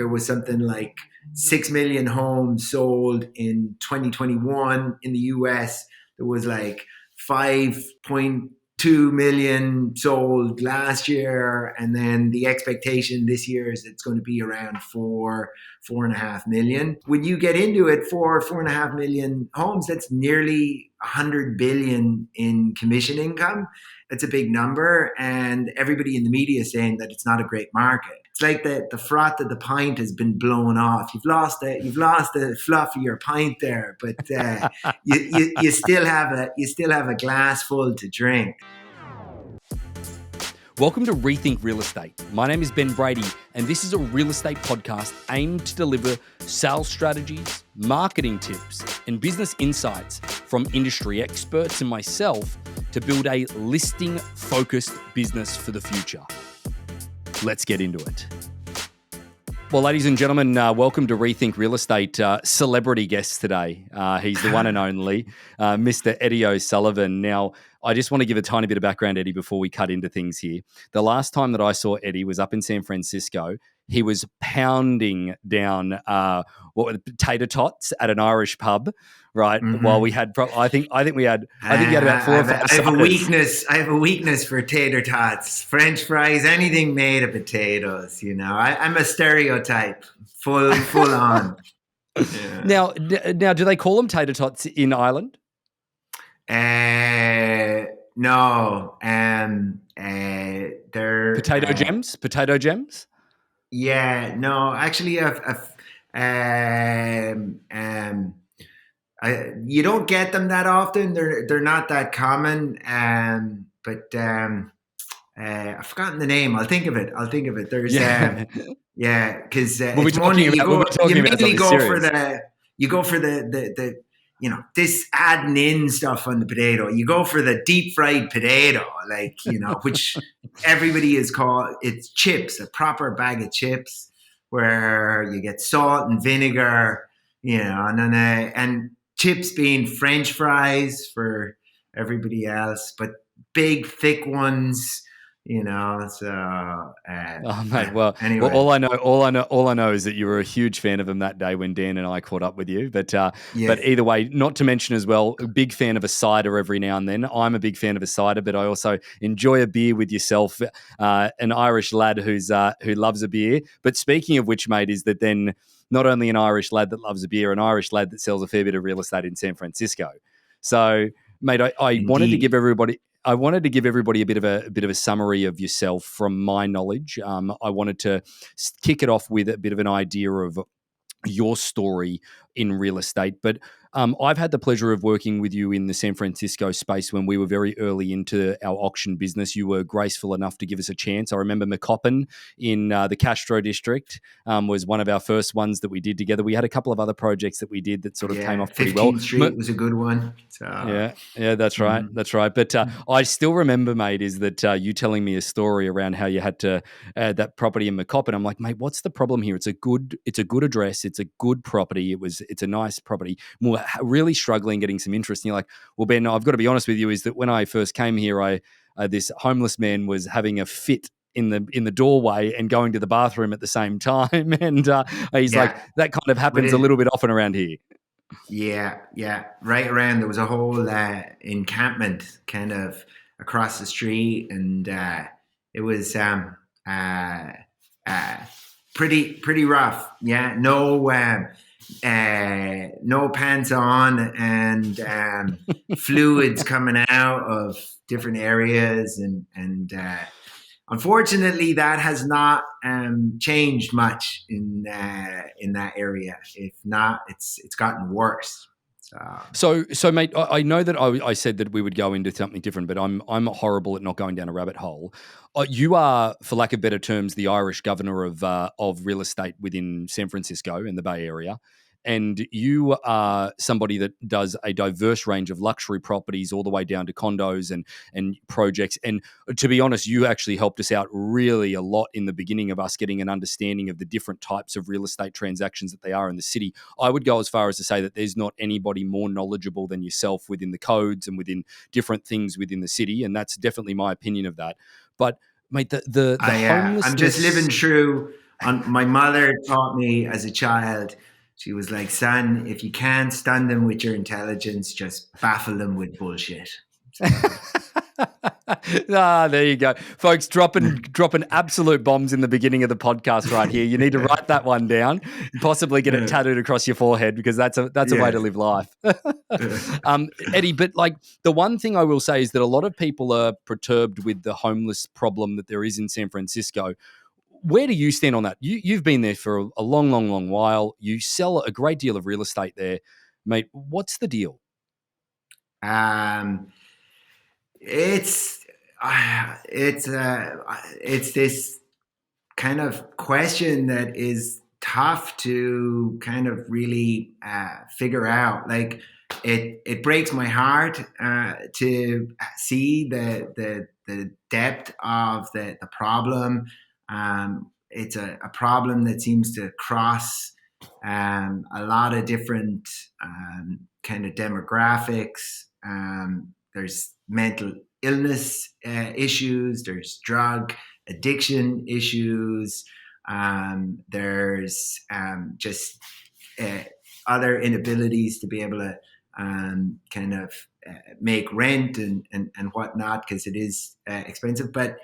there was something like 6 million homes sold in 2021 in the US. There was like 5.2 million sold last year. And then the expectation this year is it's going to be around 4.5 million. When you get into it, 4.5 million homes, that's nearly 100 billion in commission income. It's a big number, and everybody in the media is saying that it's not a great market. It's like the froth of the pint has been blown off. You've lost the fluff of your pint there, but you still have a glass full to drink. Welcome to Rethink Real Estate. My name is Ben Brady, and this is a real estate podcast aimed to deliver sales strategies, marketing tips, and business insights from industry experts and myself to build a listing-focused business for the future. Let's get into it. Well, ladies and gentlemen, welcome to Rethink Real Estate. Celebrity guest today. He's the one and only Mr. Eddie O'Sullivan. Now, I just want to give a tiny bit of background, Eddie, before we cut into things here. The last time that I saw Eddie was up in San Francisco. He was pounding down potato tots at an Irish pub, right? Mm-hmm. While we had, I think he had about 4 or 5. I have a weakness for tater tots, French fries, anything made of potatoes. You know, I'm a stereotype, full on. Yeah. Now, do they call them tater tots in Ireland? No, they're potato gems. Potato gems. Yeah, no, actually, you don't get them that often. They're not that common. But I've forgotten the name. I'll think of it. There's because you go for the you know, this adding in stuff on the potato. You go for the deep fried potato, like, you know, which everybody is called. It's chips, a proper bag of chips, where you get salt and vinegar, you know, and chips being French fries for everybody else, but big thick ones. You know, so mate. Well, anyway. All I know is that you were a huge fan of him that day when Dan and I caught up with you. But but either way, not to mention as well, a big fan of a cider every now and then. I'm a big fan of a cider, but I also enjoy a beer with yourself, an Irish lad who loves a beer. But speaking of which, mate, is that then not only an Irish lad that loves a beer, an Irish lad that sells a fair bit of real estate in San Francisco. So, mate, I wanted to give everybody a bit of a summary of yourself from my knowledge. I wanted to kick it off with a bit of an idea of your story in real estate. But I've had the pleasure of working with you in the San Francisco space when we were very early into our auction business. You were graceful enough to give us a chance. I remember McCoppin in the Castro district was one of our first ones that we did together. We had a couple of other projects that we did that sort of came off pretty well. 15th Street was a good one. So. Yeah, that's right. That's right. But I still remember, mate, is that you telling me a story around how you had to that property in McCoppin. I'm like, mate, what's the problem here? It's a good address. It's a good property. It's a nice property. We're really struggling getting some interest. And you're like, well, Ben, I've got to be honest with you, is that when I first came here, this homeless man was having a fit in the doorway and going to the bathroom at the same time. And he's like, that kind of happens a little bit often around here. Yeah. Right around, there was a whole encampment kind of across the street, and it was pretty rough. Yeah, no pants on, and fluids coming out of different areas, and unfortunately, that has not changed much in that area. If not, it's gotten worse. So, mate, I know that I said that we would go into something different, but I'm horrible at not going down a rabbit hole. You are, for lack of better terms, the Irish governor of real estate within San Francisco in the Bay Area. And you are somebody that does a diverse range of luxury properties all the way down to condos and projects. And to be honest, you actually helped us out really a lot in the beginning of us getting an understanding of the different types of real estate transactions that they are in the city. I would go as far as to say that there's not anybody more knowledgeable than yourself within the codes and within different things within the city. And that's definitely my opinion of that. But, mate, the homelessness... I'm just living through... My mother taught me as a child. She was like, "Son, if you can't stun them with your intelligence, just baffle them with bullshit." So. There you go, folks. Dropping absolute bombs in the beginning of the podcast right here. You need to write that one down, possibly get it tattooed across your forehead, because that's a way to live life. Eddie, but like the one thing I will say is that a lot of people are perturbed with the homeless problem that there is in San Francisco. Where do you stand on that? You've been there for a long while. You sell a great deal of real estate there, mate. What's the deal? It's this kind of question that is tough to kind of really figure out. Like it breaks my heart to see the depth of the problem. It's a problem that seems to cross a lot of different kind of demographics. There's mental illness issues, there's drug addiction issues, there's just other inabilities to be able to kind of make rent and whatnot, because it is expensive. But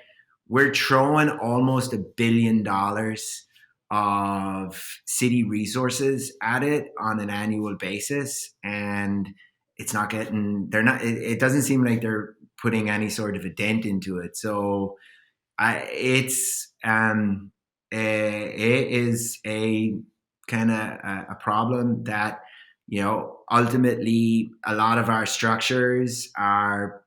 we're throwing almost $1 billion of city resources at it on an annual basis, and it's not getting, it doesn't seem like they're putting any sort of a dent into it. So it is a kind of a problem that, ultimately a lot of our structures are,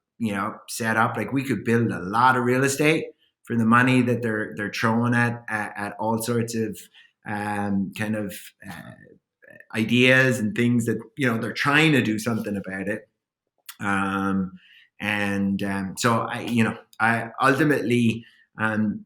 set up like we could build a lot of real estate for the money that they're throwing at all sorts of kind of ideas and things that they're trying to do something about it. So I ultimately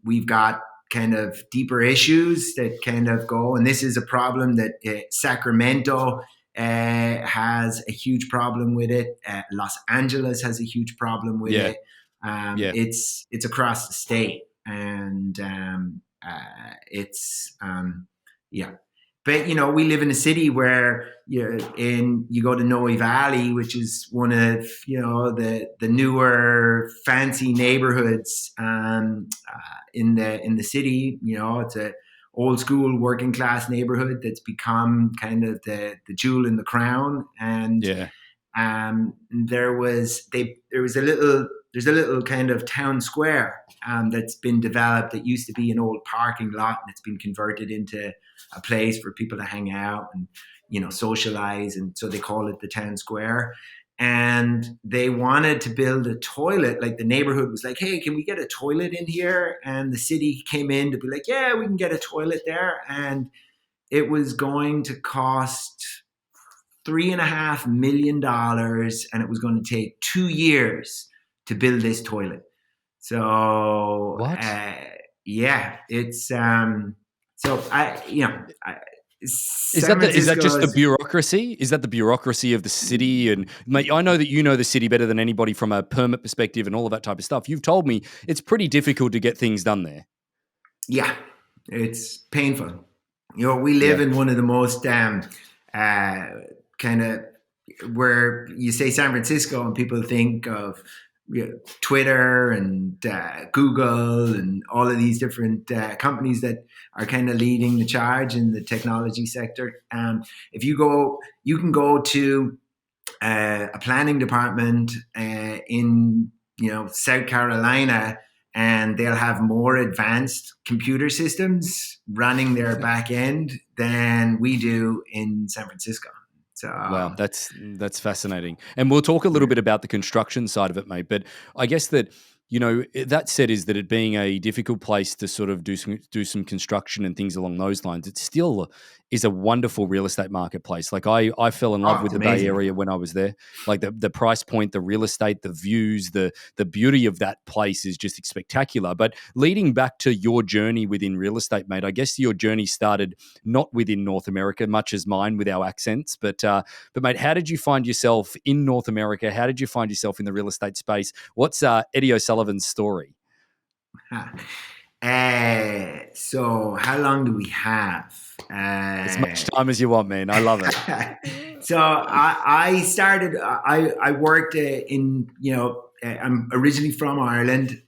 we've got kind of deeper issues that kind of go, and this is a problem that Sacramento has a huge problem with it. Los Angeles has a huge problem with it. It's across the state, and it's But we live in a city where you go to Noe Valley, which is one of the newer fancy neighborhoods in the city. It's a old school working class neighborhood that's become kind of the jewel in the crown. And there's a little kind of town square that's been developed that used to be an old parking lot, and it's been converted into a place for people to hang out and socialize, and so they call it the town square. And they wanted to build a toilet. Like the neighborhood was like, "Hey, can we get a toilet in here?" And the city came in to be like, "Yeah, we can get a toilet there." And it was going to cost $3.5 million, and it was going to take 2 years to build this toilet. So what? It's so is that just the bureaucracy? Is that the bureaucracy of the city? And mate, I know that you know the city better than anybody from a permit perspective and all of that type of stuff. You've told me it's pretty difficult to get things done there. Yeah, it's painful. We live in one of the most kind of, where you say San Francisco and people think of Twitter and Google and all of these different companies that are kind of leading the charge in the technology sector. If you can go to a planning department in South Carolina, and they'll have more advanced computer systems running their back end than we do in San Francisco. So, wow, that's fascinating. And we'll talk a little bit about the construction side of it, mate. But I guess that, that said, is that it being a difficult place to sort of do some construction and things along those lines, it still is a wonderful real estate marketplace. Like I fell in love with the Bay Area when I was there. Like the price point, the real estate, the views, the beauty of that place is just spectacular. But leading back to your journey within real estate, mate, I guess your journey started not within North America, much as mine with our accents. But mate, how did you find yourself in North America? How did you find yourself in the real estate space? What's Eddie O'Sullivan's story? So how long do we have? As much time as you want, man. I love it. So I started. I worked in. I'm originally from Ireland,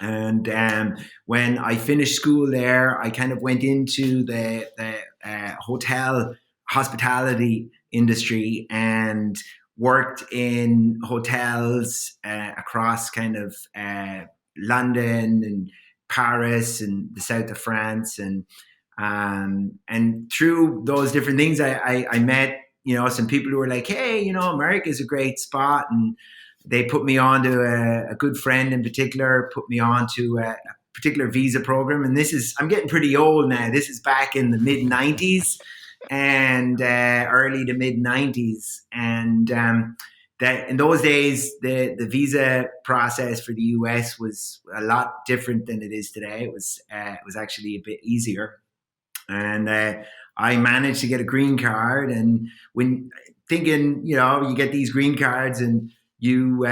and when I finished school there, I kind of went into the hotel hospitality industry and worked in hotels across kind of London and Paris and the south of France, and through those different things, I met some people who were like, hey, America is a great spot, and they put me on to a good friend in particular, put me on to a particular visa program. And I'm getting pretty old now. This is back in the mid 90s and early to mid 90s. And that in those days, the visa process for the US was a lot different than it is today. It was actually a bit easier. And I managed to get a green card. And when thinking, you get these green cards and you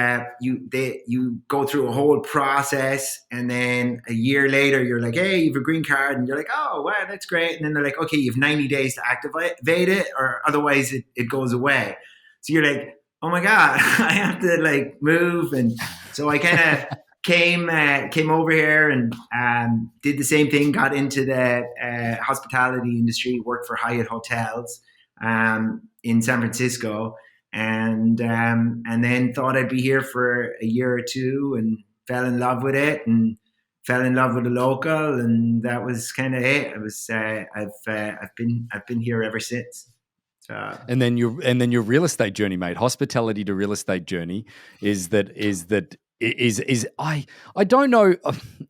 go through a whole process, and then a year later you're like, hey, you have a green card, and you're like, oh wow, that's great. And then they're like, okay, you have 90 days to activate it, or otherwise it goes away. So you're like, oh my god, I have to like move. And so I kind of came over here and did the same thing, got into the hospitality industry, worked for Hyatt Hotels in San Francisco, and then thought I'd be here for a year or two, and fell in love with it, and fell in love with the local, and that was kind of it. It was I've been here ever since. So. And then your real estate journey, mate. Hospitality to real estate journey is I don't know.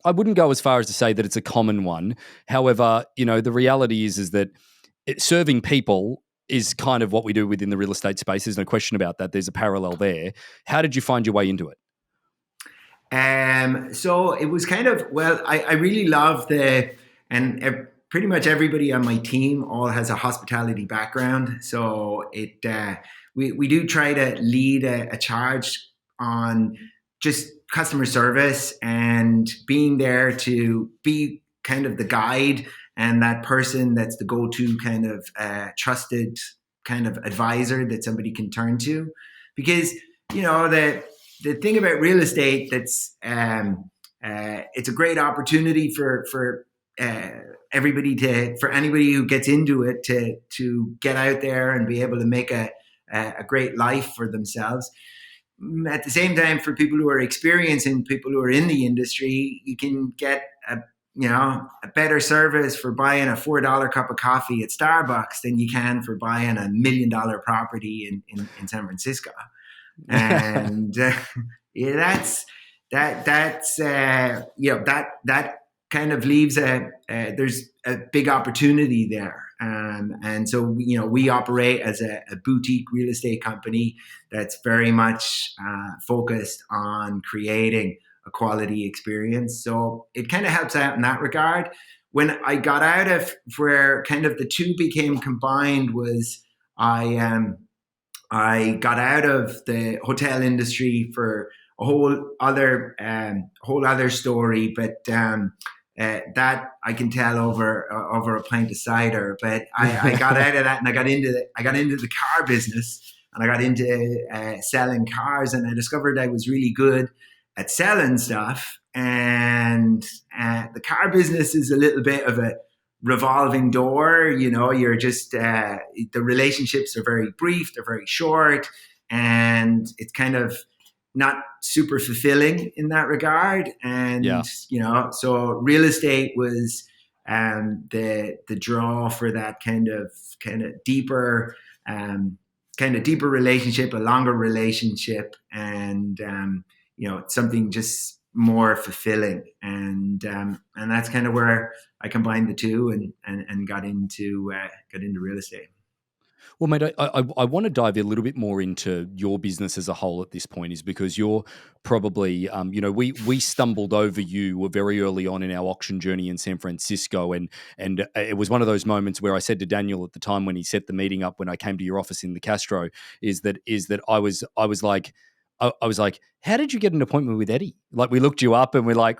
I wouldn't go as far as to say that it's a common one. However, the reality is that serving people is kind of what we do within the real estate space. There's no question about that. There's a parallel there. How did you find your way into it? So it was kind of, I really love pretty much everybody on my team all has a hospitality background. So we do try to lead a charge on just customer service and being there to be kind of the guide and that person that's the go-to kind of trusted kind of advisor that somebody can turn to. Because, the thing about real estate that's it's a great opportunity for anybody who gets into it to get out there and be able to make a great life for themselves. At the same time, for people who are experiencing, people who are in the industry, you can get a better service for buying a $4 cup of coffee at Starbucks than you can for buying $1 million property in San Francisco. And that's that kind of leaves there's a big opportunity there. And so, we operate as a boutique real estate company that's very much focused on creating a quality experience. So it kind of helps out in that regard. When I got out of where kind of the two became combined was I got out of the hotel industry for a whole other story, but that I can tell over a pint of cider. But I got out of that, and I got into the car business, and I got into selling cars, and I discovered I was really good at selling stuff. And the car business is a little bit of a revolving door. You're just the relationships are very brief, they're very short, and it's kind of not super fulfilling in that regard. And so real estate was the draw for that kind of deeper relationship, a longer relationship, and something just more fulfilling. And that's kind of where I combined the two and got into real estate. Well, mate, I want to dive a little bit more into your business as a whole at this point, is because you're probably, we stumbled over you very early on in our auction journey in San Francisco, and it was one of those moments where I said to Daniel at the time when he set the meeting up, when I came to your office in the Castro, is that I was like, I was like, how did you get an appointment with Eddie? Like, we looked you up and we're like,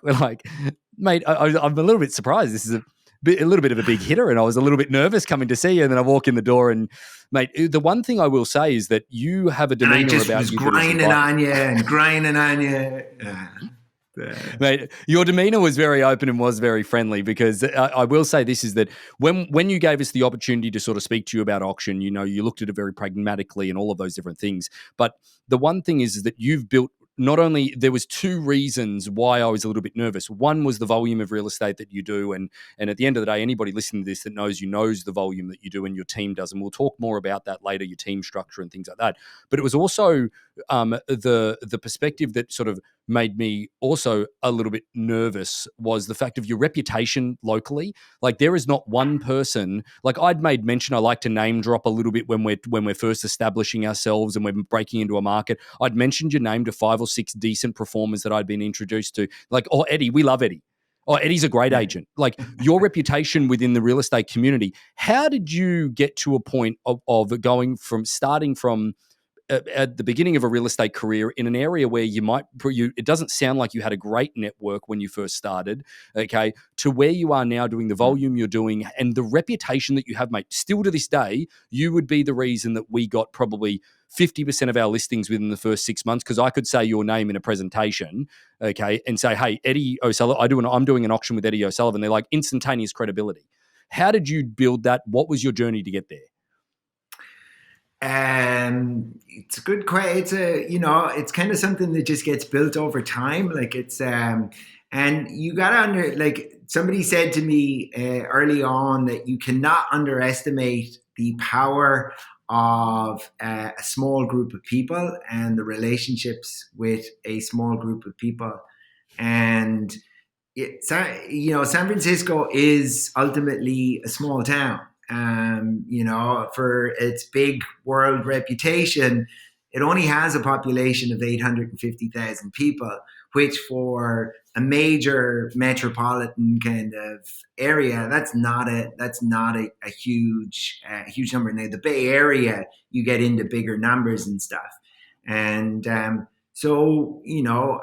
mate, I'm a little bit surprised. This is a little bit of a big hitter, and I was a little bit nervous coming to see you. And then I walk in the door, and mate, the one thing I will say is that you have a demeanor and I just about was you grinding on you and grinding on you. Mate, your demeanor was very open and was very friendly, because I will say this is that when you gave us the opportunity to sort of speak to you about auction, you know, you looked at it very pragmatically and all of those different things. But the one thing is that you've built, not only, there was two reasons why I was a little bit nervous. One was the volume of real estate that you do. And at the end of the day, anybody listening to this that knows you knows the volume that you do and your team does. And we'll talk more about that later, your team structure and things like that. But it was also the perspective that sort of made me also a little bit nervous was the fact of your reputation locally. Like, there is not one person, like I'd made mention, I like to name drop a little bit when we're first establishing ourselves and we're breaking into a market. I'd mentioned your name to 5 or 6 decent performers that I'd been introduced to. Like, oh, Eddie, we love Eddie. Oh, Eddie's a great agent. Like, your reputation within the real estate community. How did you get to a point of going from starting from at the beginning of a real estate career in an area where it doesn't sound like you had a great network when you first started, okay, to where you are now doing the volume you're doing and the reputation that you have, mate? Still to this day, you would be the reason that we got probably 50% of our listings within the first 6 months, because I could say your name in a presentation, okay, and say, hey, Eddie O'Sullivan, I'm doing an auction with Eddie O'Sullivan. They're like instantaneous credibility. How did you build that? What was your journey to get there? It's a good question. It's kind of something that just gets built over time. Like, it's and you got like somebody said to me early on that you cannot underestimate the power of a small group of people and the relationships with a small group of people. And San Francisco is ultimately a small town. For its big world reputation, it only has a population of 850,000 people, which for a major metropolitan kind of area, that's not a huge number. Now, the Bay Area, you get into bigger numbers and stuff, and so you're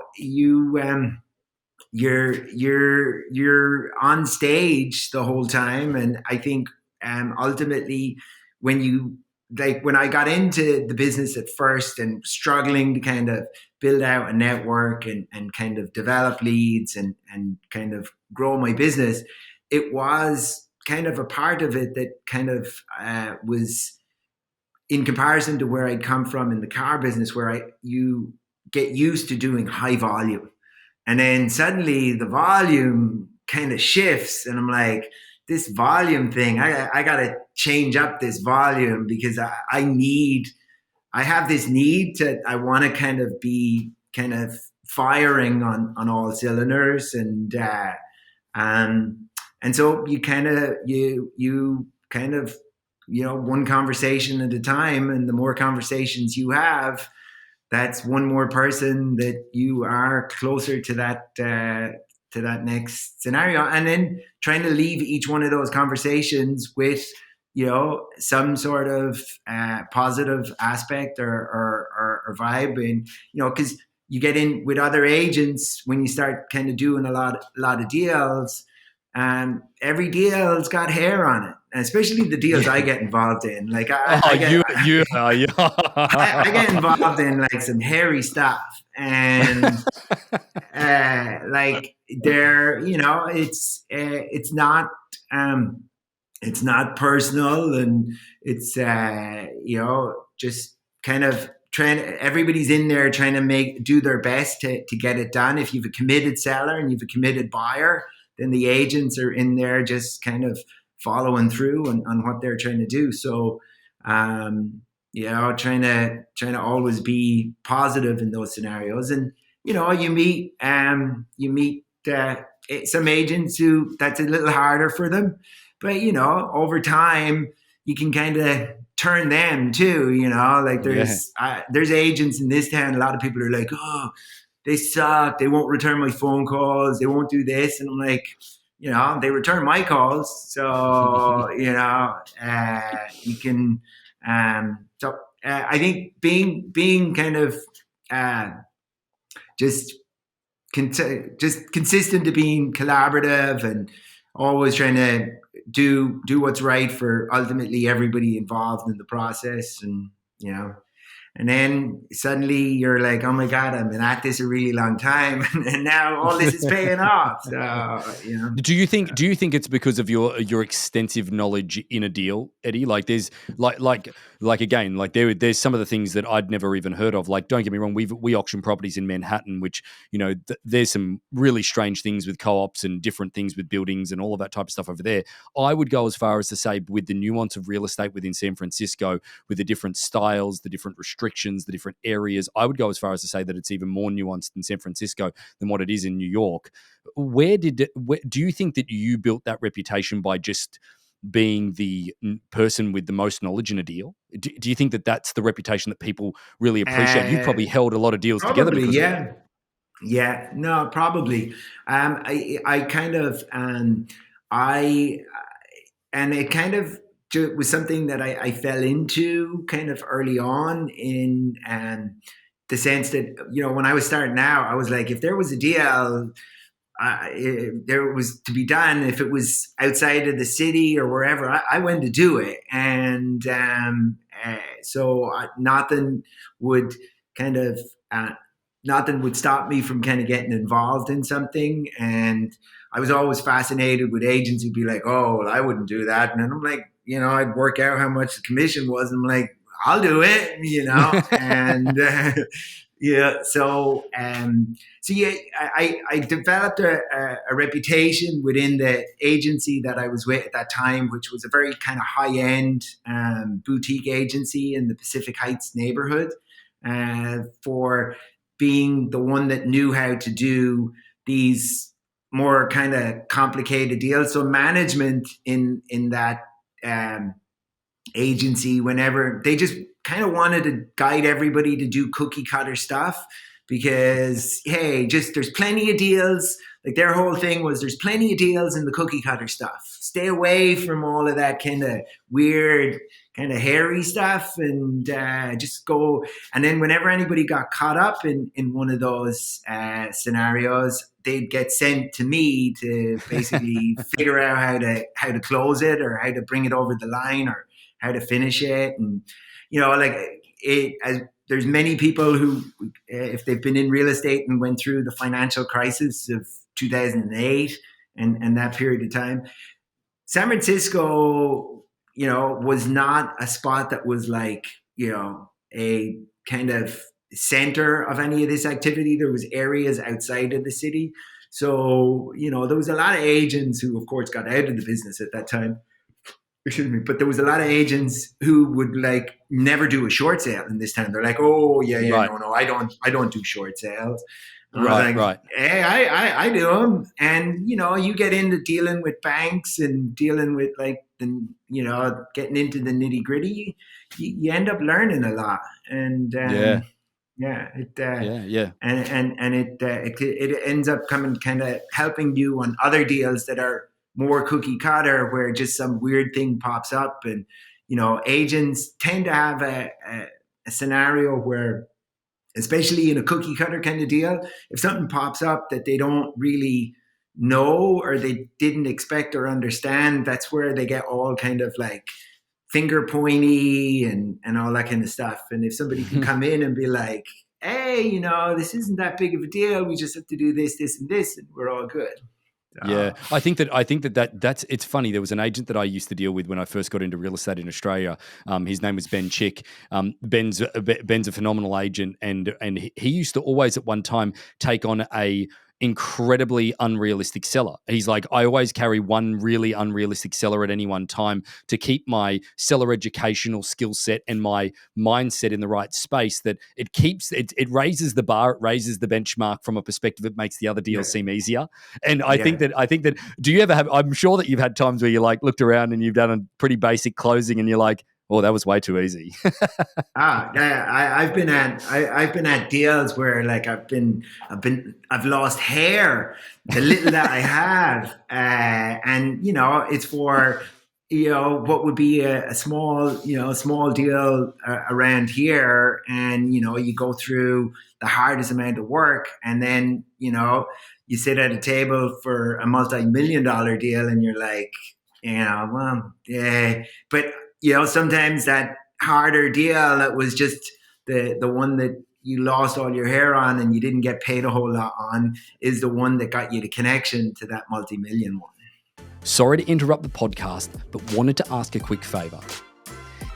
on stage the whole time, and I think ultimately when I got into the business at first and struggling to kind of build out a network and kind of develop leads and kind of grow my business, it was kind of a part of it that kind of was in comparison to where I'd come from in the car business, where you get used to doing high volume. And then suddenly the volume kind of shifts, and I'm like, this volume thing, I got to change up this volume, because I have this need I want to kind of be kind of firing on all cylinders. And so you kind of, one conversation at a time, and the more conversations you have, that's one more person that you are closer to that next scenario. And then trying to leave each one of those conversations with, some sort of positive aspect or vibe. And, because you get in with other agents when you start kind of doing a lot of deals, and every deal's got hair on it, and especially the deals I get involved in. Like I get involved in like some hairy stuff, and like they're, it's not personal, and it's just kind of everybody's in there trying to do their best to get it done. If you've a committed seller and you've a committed buyer, then the agents are in there just kind of following through on what they're trying to do. So, trying to always be positive in those scenarios. And, you meet some agents who that's a little harder for them, but, over time you can kind of turn them too, like there's agents in this town. A lot of people are like, oh, they suck. They won't return my phone calls. They won't do this. And I'm like, they return my calls. So, you can, I think being kind of just just consistent to being collaborative and always trying to do what's right for ultimately everybody involved in the process. And and then suddenly you're like, oh my God, I've been at this a really long time, and now all this is paying off. So, Do you think it's because of your extensive knowledge in a deal, Eddie? Like there's again, like there's some of the things that I'd never even heard of. Like, don't get me wrong, we auction properties in Manhattan, which there's some really strange things with co-ops and different things with buildings and all of that type of stuff over there. I would go as far as to say, with the nuance of real estate within San Francisco, with the different styles, the different restrictions, the different areas, I would go as far as to say that it's even more nuanced in San Francisco than what it is in New York. Where do you think that you built that reputation by just being the person with the most knowledge in a deal? Do you think that that's the reputation that people really appreciate? You've probably held a lot of deals together because of that. Yeah, no, probably. I kind of, and it kind of was something that I fell into kind of early on in the sense that, when I was starting out, I was like, if there was a deal, there was to be done, if it was outside of the city or wherever, I went to do it. And so nothing would stop me from kind of getting involved in something. And I was always fascinated with agents who'd be like, oh, well, I wouldn't do that. And then I'm like, I'd work out how much the commission was. And I'm like, I'll do it, and So yeah, I developed a reputation within the agency that I was with at that time, which was a very kind of high-end boutique agency in the Pacific Heights neighborhood, for being the one that knew how to do these more kind of complicated deals. So management in that agency, whenever they just kind of wanted to guide everybody to do cookie cutter stuff, because hey, there's plenty of deals. Like their whole thing was, there's plenty of deals in the cookie cutter stuff. Stay away from all of that kind of weird, kind of hairy stuff, and just go. And then whenever anybody got caught up in one of those scenarios, they'd get sent to me to basically figure out how to close it, or how to bring it over the line, or how to finish it. And there's many people who, if they've been in real estate and went through the financial crisis of 2008 and that period of time, San Francisco, was not a spot that was like, a kind of center of any of this activity. There was areas outside of the city. So, there was a lot of agents who, of course, got out of the business at that time. Excuse me, but there was a lot of agents who would like never do a short sale in this time. They're like, oh yeah, right. No, I don't do short sales. Right. Hey, I do them. And you get into dealing with banks and dealing with getting into the nitty gritty. You end up learning a lot. And and it ends up coming kind of helping you on other deals that are more cookie cutter, where just some weird thing pops up. And agents tend to have a scenario where, especially in a cookie cutter kind of deal, if something pops up that they don't really know or they didn't expect or understand, that's where they get all kind of like finger pointy and all that kind of stuff. And if somebody can come in and be like, hey, this isn't that big of a deal, we just have to do this, this, and this, and we're all good. Yeah, I think that's it's funny. There was an agent that I used to deal with when I first got into real estate in Australia. His name was Ben Chick. Ben's a phenomenal agent, and he used to always at one time take on a incredibly unrealistic seller. He's like, I always carry one really unrealistic seller at any one time to keep my seller educational skill set and my mindset in the right space, that it raises the bar, it raises the benchmark from a perspective that makes the other deals seem easier. And I think that do you ever have, I'm sure that you've had times where you like looked around and you've done a pretty basic closing and you're like, oh, that was way too easy. I've been at deals where like I've lost hair, the little that I have, and it's for what would be a small deal around here, and you go through the hardest amount of work, and then you sit at a table for a multi-million-dollar deal, and you're like, well, yeah. But sometimes that harder deal that was just the one that you lost all your hair on and you didn't get paid a whole lot on is the one that got you the connection to that multi-million one. Sorry to interrupt the podcast, but wanted to ask a quick favor.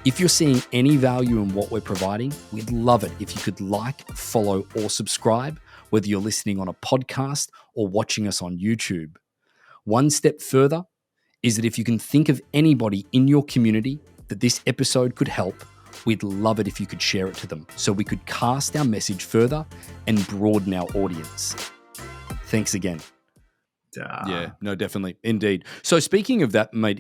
If you're seeing any value in what we're providing, we'd love it if you could like, follow, or subscribe, whether you're listening on a podcast or watching us on YouTube. One step further is that if you can think of anybody in your community that this episode could help, we'd love it if you could share it to them so we could cast our message further and broaden our audience. Thanks again. Yeah, no, definitely. Indeed. So speaking of that, mate,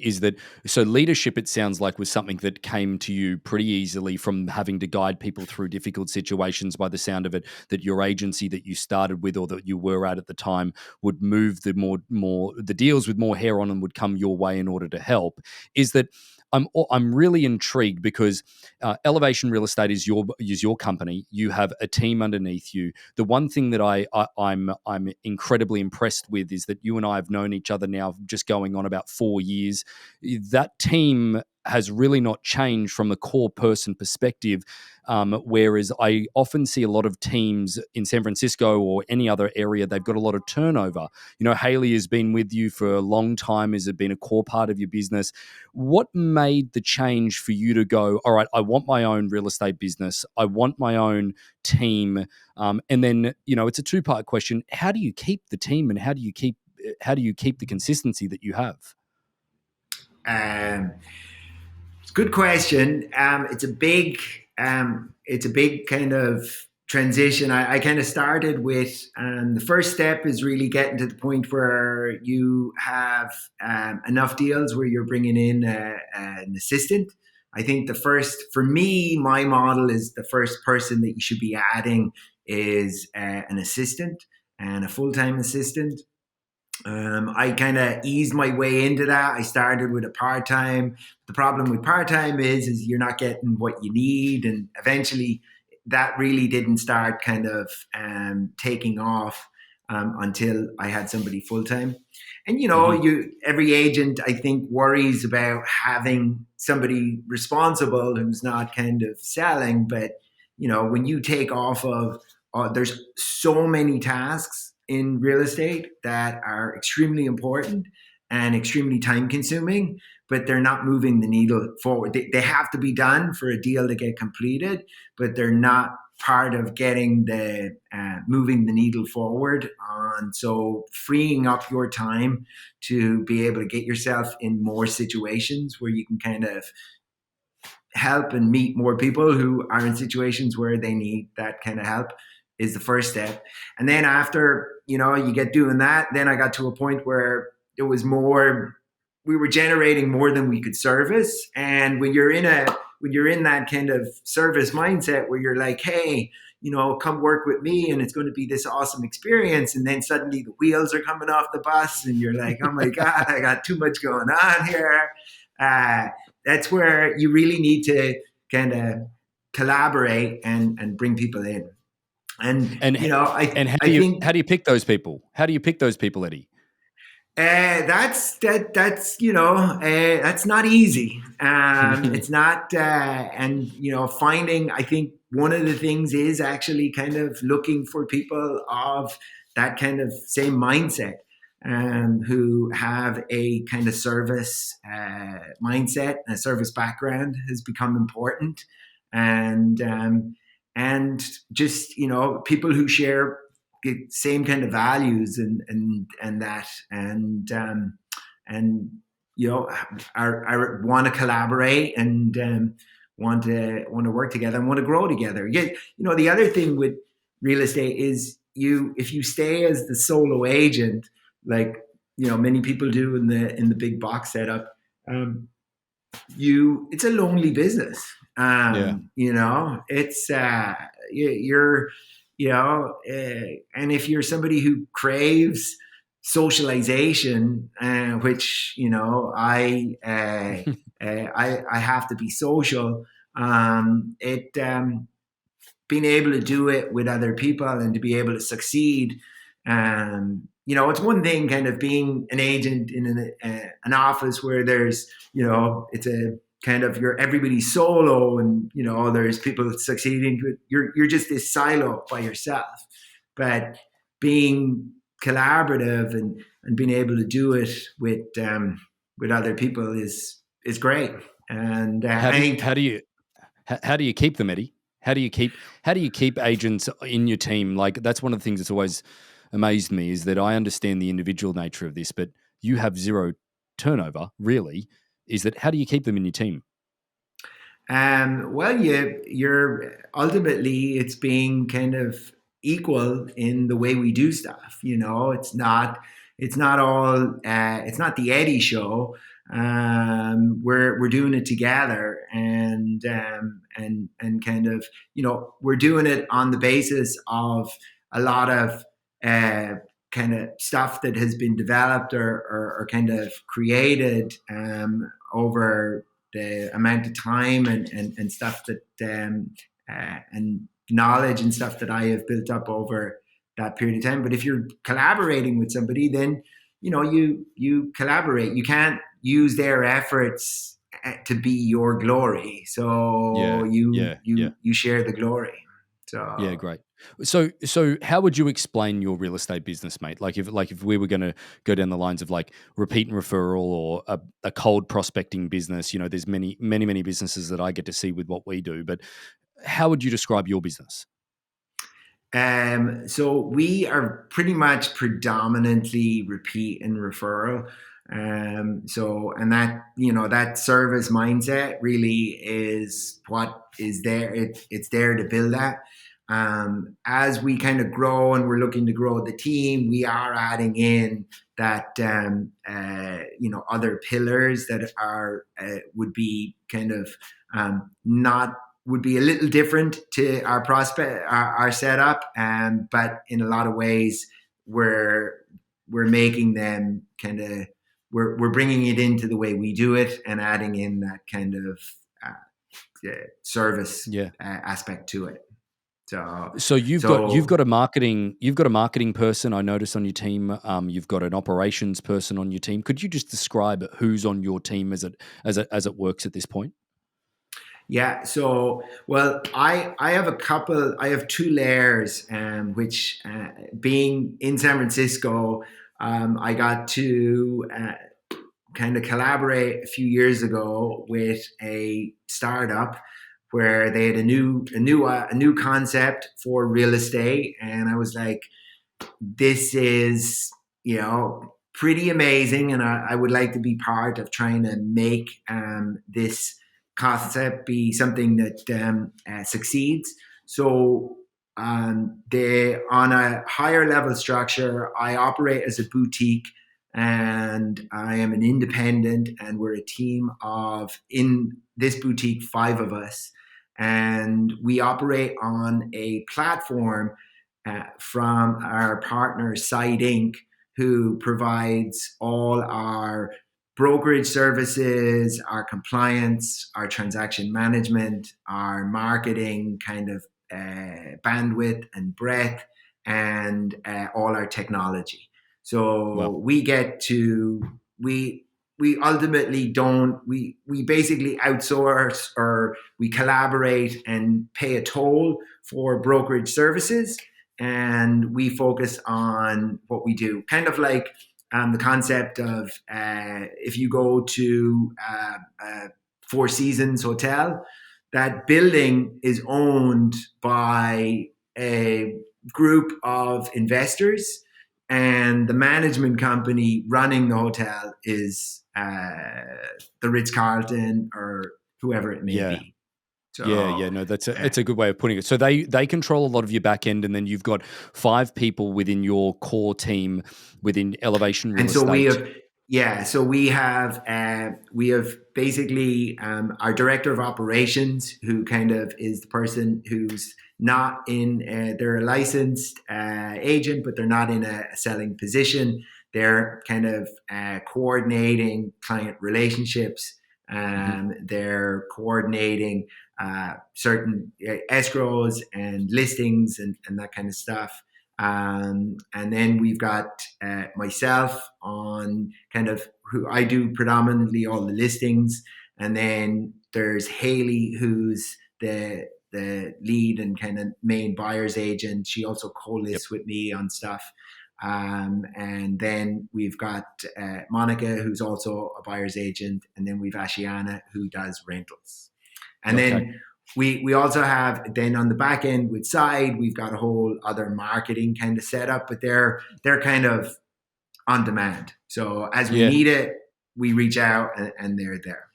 so leadership, it sounds like, was something that came to you pretty easily from having to guide people through difficult situations, by the sound of it, that your agency that you started with or that you were at the time would move the more the deals with more hair on them would come your way in order to help. Is that I'm really intrigued because Elevation Real Estate is your company. You have a team underneath you. The one thing that I'm incredibly impressed with is that you and I have known each other now just going on about 4 years. That team has really not changed from the core person perspective. Whereas I often see a lot of teams in San Francisco or any other area, they've got a lot of turnover. Haley has been with you for a long time. Has it been a core part of your business? What made the change for you to go, all right, I want my own real estate business. I want my own team. And then, it's a two-part question. How do you keep the team and how do you keep the consistency that you have? It's a good question. It's a big kind of transition. I kind of started with the first step is really getting to the point where you have enough deals where you're bringing in an assistant. I think for me, my model is the first person that you should be adding is an assistant and a full-time assistant. I kind of eased my way into that. I started with a part-time. The problem with part-time is you're not getting what you need. And eventually that really didn't start kind of taking off until I had somebody full-time. And, every agent, I think, worries about having somebody responsible who's not kind of selling. But, when you take off of, there's so many tasks in real estate that are extremely important and extremely time consuming, but they're not moving the needle forward. They have to be done for a deal to get completed, but they're not part of getting the moving the needle forward on. So freeing up your time to be able to get yourself in more situations where you can kind of help and meet more people who are in situations where they need that kind of help is the first step. And then after, you get doing that, then I got to a point where it was we were generating more than we could service. And when you're in that kind of service mindset where you're like, hey, come work with me and it's going to be this awesome experience. And then suddenly the wheels are coming off the bus and you're like, oh my God, I got too much going on here. That's where you really need to kind of collaborate and bring people in. And how do you pick those people? How do you pick those people, Eddie? That's not easy. It's not, finding, I think one of the things is actually kind of looking for people of that kind of same mindset, who have a kind of service mindset and a service background has become important. And just, people who share the same kind of values and that, I want to collaborate and want to work together and want to grow together. Yeah, the other thing with real estate is if you stay as the solo agent, like many people do in the big box setup, it's a lonely business. It's you're and if you're somebody who craves socialization, which I have to be social. It Being able to do it with other people and to be able to succeed. It's one thing kind of being an agent in an office where there's, it's a kind of everybody's solo and, there's people succeeding. You're just this silo by yourself. But being collaborative and being able to do it with other people is great. And how do you keep them, Eddie? How do you keep agents in your team? Like, that's one of the things that's always amazed me, is that I understand the individual nature of this, but you have zero turnover, really. Is that, how do you keep them in your team? Well, you're ultimately, it's being kind of equal in the way we do stuff. It's not all it's not the Eddie show. We're doing it together, and kind of, we're doing it on the basis of a lot of kind of stuff that has been developed or kind of created over the amount of time and stuff that and knowledge and stuff that I have built up over that period of time. But if you're collaborating with somebody, then you collaborate. You can't use their efforts to be your glory. So you share the glory. So yeah, great. So how would you explain your real estate business, mate? Like if we were going to go down the lines of like repeat and referral or a cold prospecting business, there's many businesses that I get to see with what we do, but how would you describe your business? So we are pretty much predominantly repeat and referral. And that service mindset really is what is there. It's there to build that. As we kind of grow and we're looking to grow the team, we are adding in that, other pillars that are, would be kind of, not, would be a little different to our our setup. But in a lot of ways, we're making them kind of, we're bringing it into the way we do it and adding in that kind of service aspect to it. So you've got a marketing person, I notice, on your team. You've got an operations person on your team. Could you just describe who's on your team as it works at this point? Yeah. So, well, I have two layers, which being in San Francisco, I got to kind of collaborate a few years ago with a startup where they had a new concept for real estate, and I was like, this is, pretty amazing, and I would like to be part of trying to make this concept be something that succeeds. So on a higher level structure, I operate as a boutique and I am an independent, and we're a team of, in this boutique, 5 of us. And we operate on a platform from our partner, Side Inc., who provides all our brokerage services, our compliance, our transaction management, our marketing kind of bandwidth and breadth, and all our technology. So we get to, we ultimately don't, we basically outsource, or we collaborate and pay a toll for brokerage services, and we focus on what we do. Kind of like the concept of if you go to Four Seasons Hotel, that building is owned by a group of investors, and the management company running the hotel is the Ritz-Carlton or whoever it may be. So, no, it's a good way of putting it. So they control a lot of your back end, and then you've got 5 people within your core team within Elevation Real Estate. We have basically our director of operations, who kind of is the person who's not in, they're a licensed agent, but they're not in a selling position. they're kind of coordinating client relationships. They're coordinating certain escrows and listings and that kind of stuff. And then we've got myself on kind of who I do predominantly all the listings. And then there's Haley, who's the lead and kind of main buyer's agent. She also co-lists with me on stuff. And then we've got Monica, who's also a buyer's agent. And then we've Ashiana, who does rentals. And then we also have, then on the back end with Side, we've got a whole other marketing kind of setup, but they're kind of on demand. So as we need it, we reach out and they're there.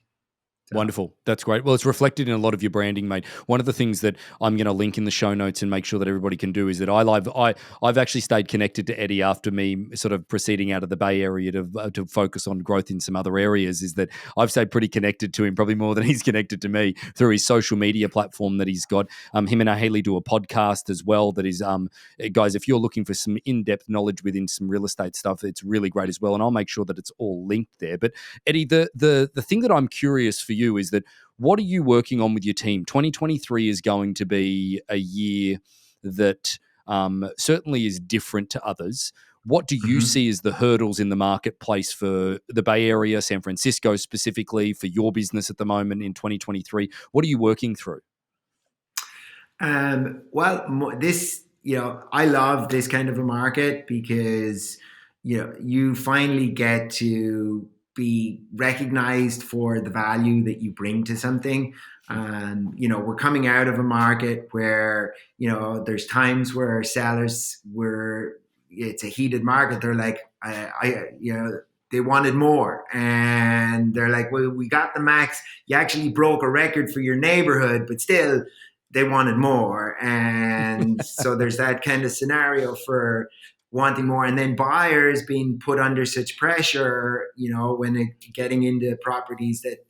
So. Wonderful. That's great. Well, it's reflected in a lot of your branding, mate. One of the things that I'm going to link in the show notes and make sure that everybody can do is that I've actually stayed connected to Eddie after me sort of proceeding out of the Bay Area to focus on growth in some other areas, is that I've stayed pretty connected to him, probably more than he's connected to me, through his social media platform that he's got. Him and Haley do a podcast as well that is, guys, if you're looking for some in-depth knowledge within some real estate stuff, it's really great as well. And I'll make sure that it's all linked there. But Eddie, the thing that I'm curious for you is that what are you working on with your team? 2023 is going to be a year that certainly is different to others. What do you see as the hurdles in the marketplace for the Bay Area, San Francisco specifically, for your business at the moment in 2023? What are you working through? Well, this, I love this kind of a market because, you finally get to be recognized for the value that you bring to something. We're coming out of a market where, there's times where sellers it's a heated market. They're like, they wanted more. And they're like, well, we got the max. You actually broke a record for your neighborhood, but still they wanted more. And so there's that kind of scenario for wanting more, and then buyers being put under such pressure, when getting into properties that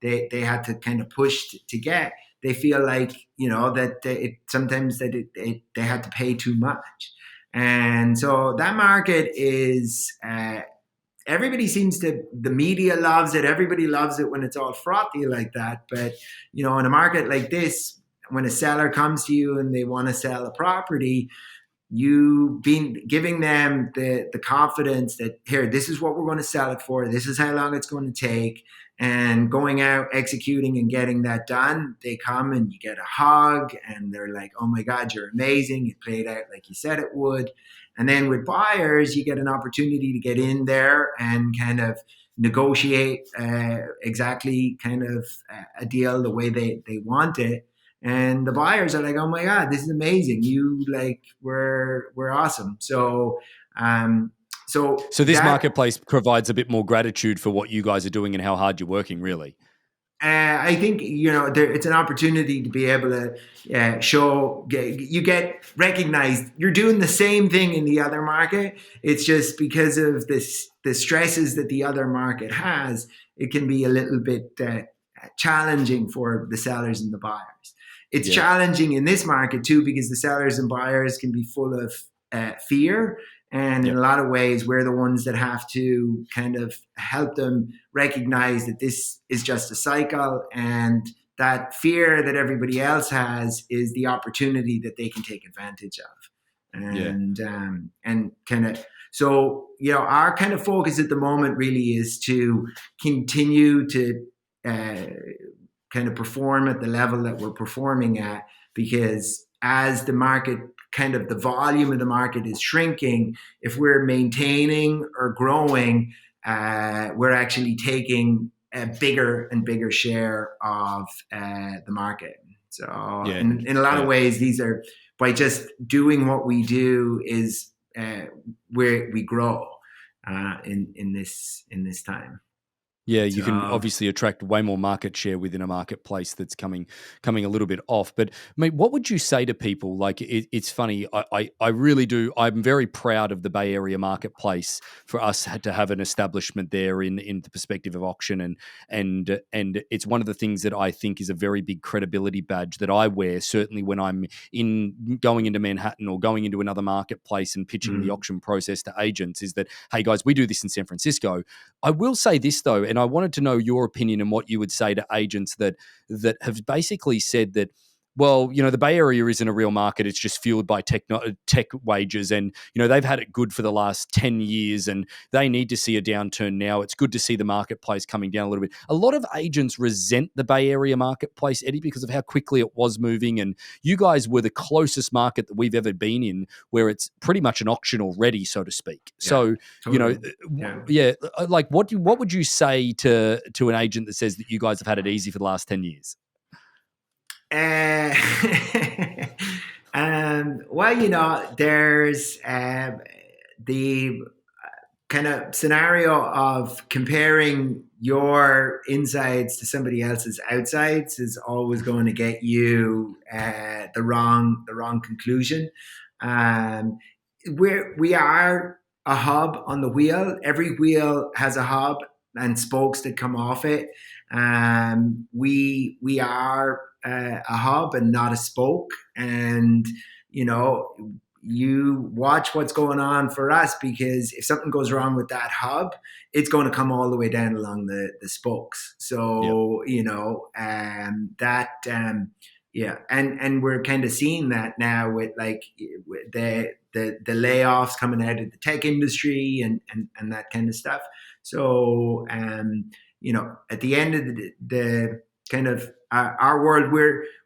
they had to kind of push to get. They feel like that sometimes they had to pay too much, and so that market is. Everybody seems to, the media loves it. Everybody loves it when it's all frothy like that. But in a market like this, when a seller comes to you and they want to sell a property, you been giving them the confidence that, here, this is what we're going to sell it for. This is how long it's going to take. And going out, executing and getting that done, they come and you get a hug and they're like, oh my God, you're amazing. It played out like you said it would. And then with buyers, you get an opportunity to get in there and kind of negotiate exactly kind of a deal the way they want it. And the buyers are like, oh my God, this is amazing. We're awesome. So this marketplace provides a bit more gratitude for what you guys are doing and how hard you're working, really. I think, it's an opportunity to be able to show, you get recognized. You're doing the same thing in the other market. It's just because of the stresses that the other market has, it can be a little bit challenging for the sellers and the buyers. It's challenging in this market too, because the sellers and buyers can be full of fear. And in a lot of ways, we're the ones that have to kind of help them recognize that this is just a cycle, and that fear that everybody else has is the opportunity that they can take advantage of. And kind of, so, our kind of focus at the moment really is to continue to kind of perform at the level that we're performing at, because as the market, kind of the volume of the market is shrinking, if we're maintaining or growing, we're actually taking a bigger and bigger share of the market. So in a lot of ways, these are, by just doing what we do is where we grow in this time. Yeah, you can So obviously attract way more market share within a marketplace that's coming a little bit off. But mate, what would you say to people? Like, it's funny. I really do. I'm very proud of the Bay Area marketplace for us to have an establishment there in the perspective of auction, and it's one of the things that I think is a very big credibility badge that I wear. Certainly when I'm going into Manhattan or going into another marketplace and pitching the auction process to agents, is that, hey guys, we do this in San Francisco. I will say this though, and I wanted to know your opinion and what you would say to agents that have basically said that, well, the Bay Area isn't a real market. It's just fueled by tech wages. And, they've had it good for the last 10 years and they need to see a downturn now. It's good to see the marketplace coming down a little bit. A lot of agents resent the Bay Area marketplace, Eddie, because of how quickly it was moving. And you guys were the closest market that we've ever been in where it's pretty much an auction already, so to speak. yeah, So, totally. like what would you say to an agent that says that you guys have had it easy for the last 10 years? Uh, well, there's the kind of scenario of comparing your insides to somebody else's outsides is always going to get you the wrong conclusion. We are a hub on the wheel. Every wheel has a hub and spokes that come off it. We are a hub and not a spoke, and you watch what's going on for us, because if something goes wrong with that hub, it's going to come all the way down along the spokes. So yeah, and we're kind of seeing that now with like with the layoffs coming out of the tech industry and that kind of stuff. So at the end of the kind of our world,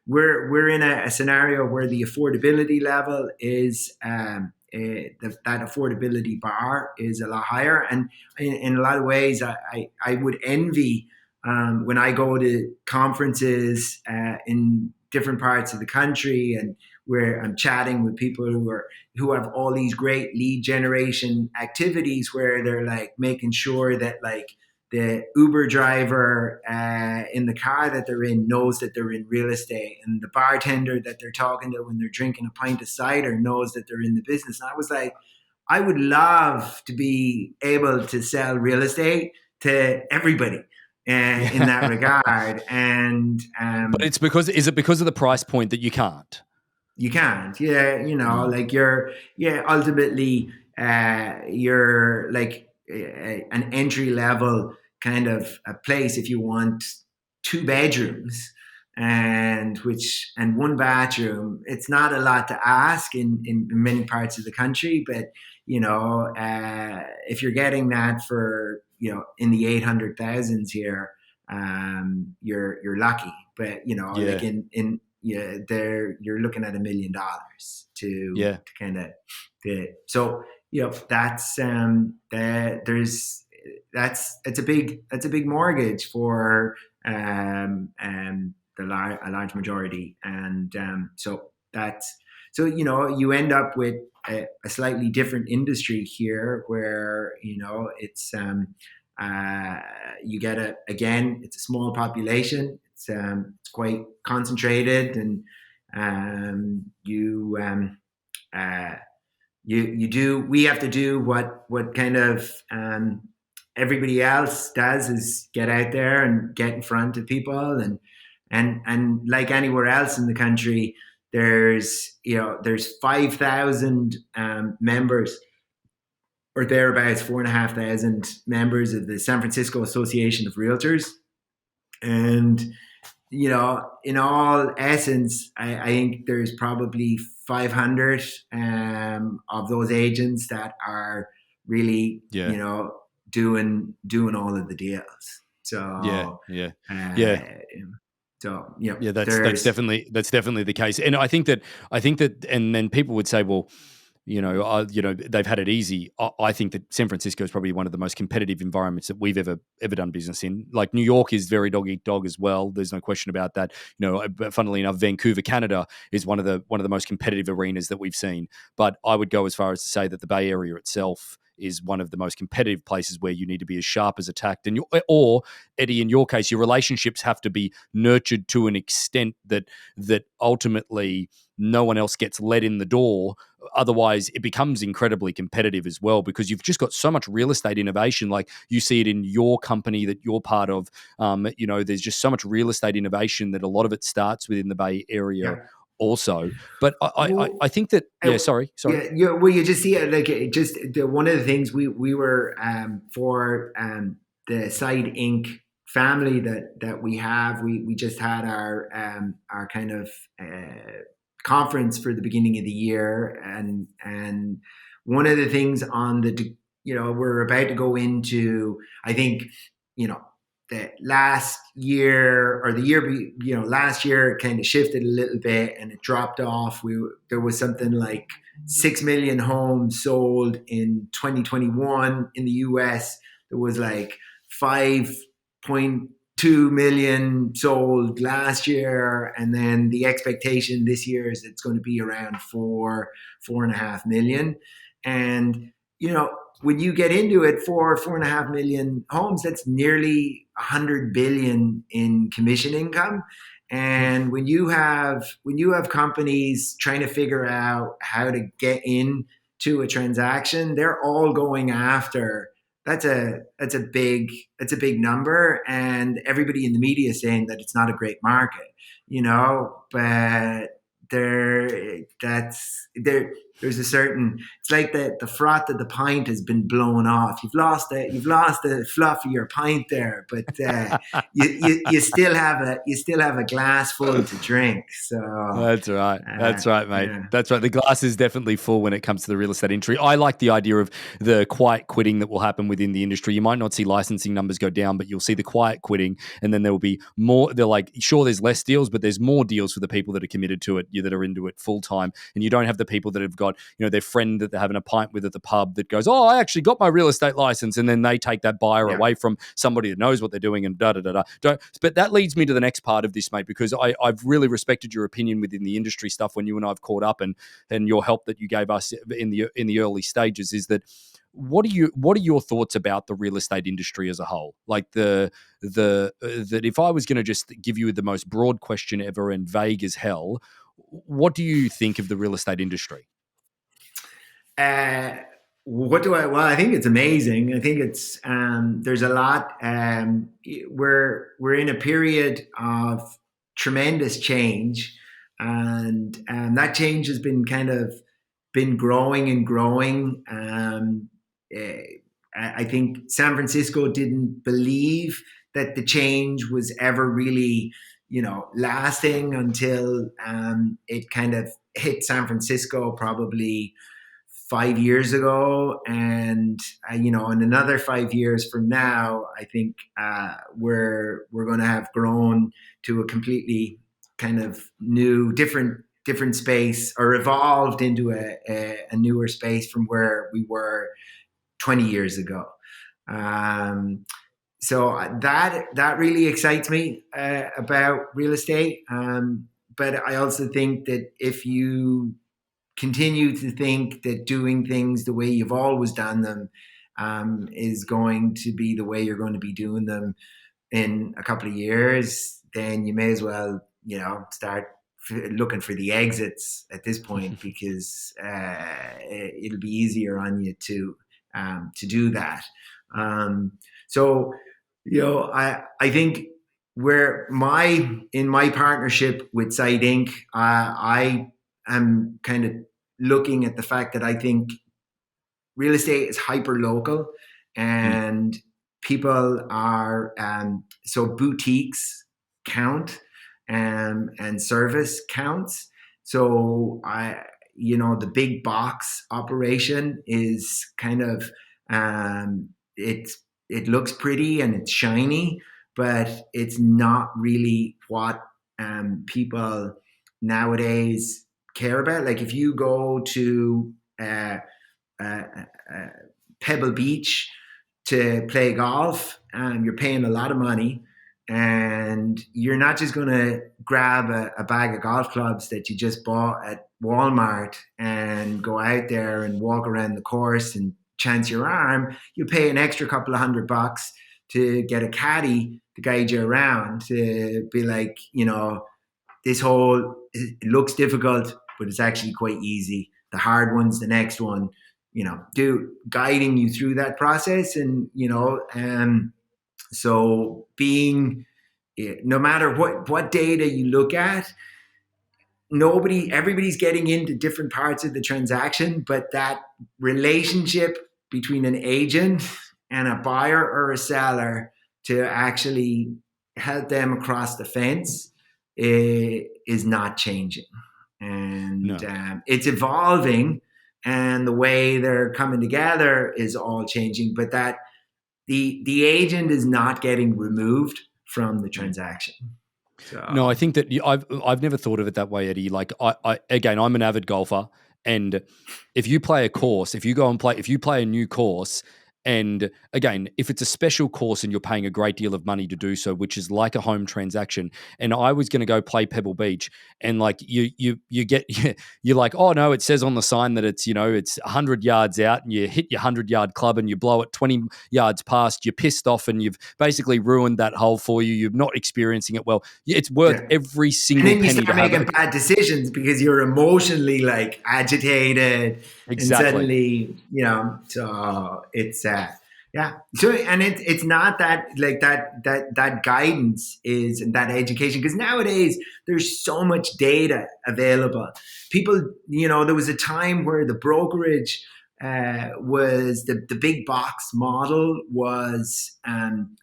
we're in a scenario where the affordability level is that affordability bar is a lot higher, and in a lot of ways, I would envy when I go to conferences in different parts of the country, and where I'm chatting with people who have all these great lead generation activities, where they're like making sure that like the Uber driver in the car that they're in knows that they're in real estate, and the bartender that they're talking to when they're drinking a pint of cider knows that they're in the business. And I was like, I would love to be able to sell real estate to everybody in that regard. And but it's is it because of the price point that you can't? You can't. Yeah, like ultimately you're like an entry level kind of a place if you want 2 bedrooms and one bathroom. It's not a lot to ask in many parts of the country, but if you're getting that for in the 800,000s here, you're lucky. But like in you're looking at $1 million to kind of so that's it's a big mortgage for a large majority, and so you end up with a slightly different industry here, where it's you get it's a small population. It's quite concentrated, and we have to do what kind of everybody else does, is get out there and get in front of people, and like anywhere else in the country, there's 5,000 members or thereabouts, 4,500 members of the San Francisco Association of Realtors. And, in all essence, I think there's probably 500 of those agents that are really, doing all of the deals. So, that's definitely the case. And I think that, and then people would say, well, they've had it easy. I think that San Francisco is probably one of the most competitive environments that we've ever done business in. Like New York is very dog eat dog as well. There's no question about that. But funnily enough, Vancouver, Canada is one of the most competitive arenas that we've seen. But I would go as far as to say that the Bay Area itself is one of the most competitive places where you need to be as sharp as a tack. And or Eddie, in your case, your relationships have to be nurtured to an extent that ultimately no one else gets let in the door. Otherwise, it becomes incredibly competitive as well, because you've just got so much real estate innovation. Like you see it in your company that you're part of. There's just so much real estate innovation that a lot of it starts within the Bay Area Yeah. also. But Well, I think that, sorry. Yeah. Well, you just see it like one of the things we were for the Side Inc. family that we have. We just had our kind of conference for the beginning of the year, and one of the things on we're about to go into, I think, the last year or the year, last year it kind of shifted a little bit and it dropped off. There was something like 6 million homes sold in 2021 in the US. There was like 5.2 million sold last year. And then the expectation this year is it's going to be around 4.5 million. And, when you get into it, 4.5 million homes, that's nearly 100 billion in commission income. And when you have companies trying to figure out how to get into a transaction, they're all going after. That's a big number, and everybody in the media is saying that it's not a great market, but there's a certain, it's like the froth of the pint has been blown off. You've lost the fluff of your pint there, but you still have a glass full to drink. So that's right, mate. Yeah. That's right. The glass is definitely full when it comes to the real estate industry. I like the idea of the quiet quitting that will happen within the industry. You might not see licensing numbers go down, but you'll see the quiet quitting, and then there will be more. They're like, sure, there's less deals, but there's more deals for the people that are committed to it, that are into it full time, and you don't have the people that have got their friend that they're having a pint with at the pub that goes, oh, I actually got my real estate license, and then they take that buyer away from somebody that knows what they're doing and But that leads me to the next part of this, mate, because I've really respected your opinion within the industry stuff when you and I've caught up, and your help that you gave us in the early stages. Is that what are your thoughts about the real estate industry as a whole? Like that if I was going to just give you the most broad question ever and vague as hell, what do you think of the real estate industry? Well, I think it's amazing. I think it's there's a lot. We're in a period of tremendous change, and that change has been growing and growing. I think San Francisco didn't believe that the change was ever really, lasting until it kind of hit San Francisco probably 5 years ago. And in another 5 years from now, I think we're going to have grown to a completely kind of new, different space, or evolved into a newer space from where we were 20 years ago. So that really excites me about real estate. But I also think that if you continue to think that doing things the way you've always done them is going to be the way you're going to be doing them in a couple of years, then you may as well, start looking for the exits at this point, because it'll be easier on you to do that. So, I think in my partnership with Side Inc., I am kind of looking at the fact that I think real estate is hyper local, and people are so boutiques count, and service counts. So the big box operation is kind of it looks pretty and it's shiny, but it's not really what people nowadays care about. Like if you go to Pebble Beach to play golf, you're paying a lot of money, and you're not just going to grab a bag of golf clubs that you just bought at Walmart and go out there and walk around the course and chance your arm, you'll pay an extra couple of $100 to get a caddy to guide you around, to be like, this hole, it looks difficult, but it's actually quite easy. The hard one's the next one, guiding you through that process. And, so being, no matter what data you look at, everybody's getting into different parts of the transaction, but that relationship between an agent and a buyer or a seller to actually help them across the fence is not changing. And it's evolving, and the way they're coming together is all changing, but that the agent is not getting removed from the transaction. So. No, I think that I've never thought of it that way, Eddie. Like again, I'm an avid golfer, and if you play a course, if you play a new course, and again, if it's a special course and you're paying a great deal of money to do so, which is like a home transaction, and I was going to go play Pebble Beach, and like you get you're like, oh no, it says on the sign that it's it's 100 yards out, and you hit your 100-yard club and you blow it 20 yards past, you're pissed off, and you've basically ruined that hole for you. You're not experiencing it well. It's worth every single penny. And then you start making bad decisions because you're emotionally like agitated. Exactly. And suddenly, so it's So, and it's not that like that guidance is that education, because nowadays there's so much data available. People, there was a time where the brokerage was the big box model was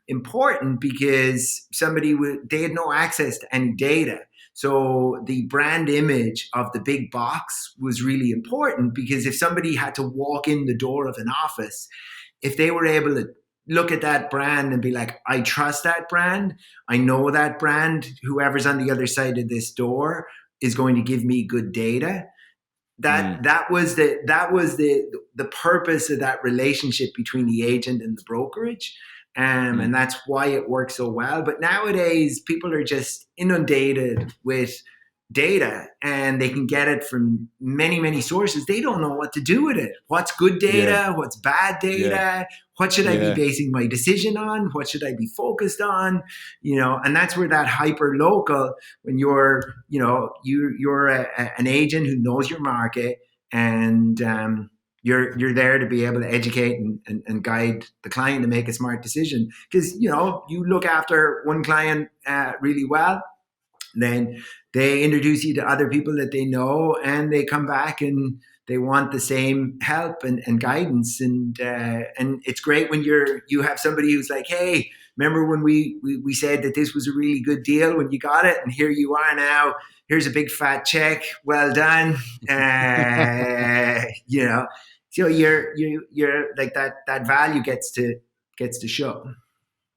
important because they had no access to any data. So the brand image of the big box was really important, because if somebody had to walk in the door of an office, if they were able to look at that brand and be like, I trust that brand, I know that brand, whoever's on the other side of this door is going to give me good data. That was the purpose of that relationship between the agent and the brokerage. And that's why it works so well. But nowadays, people are just inundated with data, and they can get it from many, many sources. They don't know what to do with it. What's good data? What's bad data? What should I be basing my decision on? What should I be focused on? And that's where that hyper local, when you're an agent who knows your market, and you're there to be able to educate and guide the client to make a smart decision. Because you look after one client really well, then they introduce you to other people that they know, and they come back and they want the same help and guidance. And it's great when you have somebody who's like, hey, remember when we said that this was a really good deal when you got it, and here you are now. Here's a big fat check. Well done. So you're like that value gets to show.